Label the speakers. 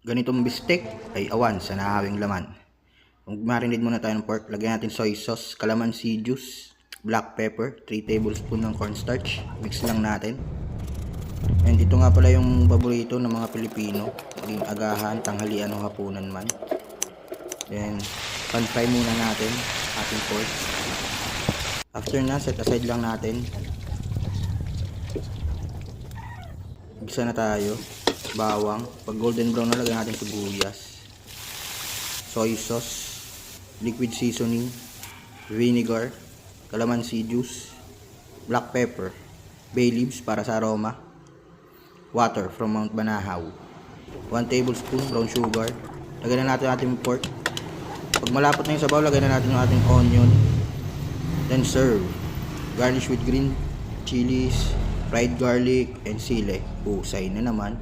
Speaker 1: ganitong bistek ay awan sa nahawing laman. Kung marinate muna tayo ng pork, lagyan natin soy sauce, calamansi juice, black pepper, 3 tablespoon ng cornstarch. Mix lang natin. And ito nga pala yung paborito ng mga Pilipino, maging agahan, tanghalian o hapunan man. Then pan fry muna natin ating pork. After na, set aside lang natin. Gisa na tayo. Bawang. Pag golden brown na, lagyan natin sibuyas, soy sauce, liquid seasoning, vinegar, calamansi juice, black pepper, bay leaves para sa aroma, water from Mount Banahaw, 1 tablespoon brown sugar. Lagyan na natin ating pork. Pag malapot na yung sabaw, lagyan na natin yung ating onion. Then serve. Garnish with green chilies, fried garlic, and sili. Husay na naman.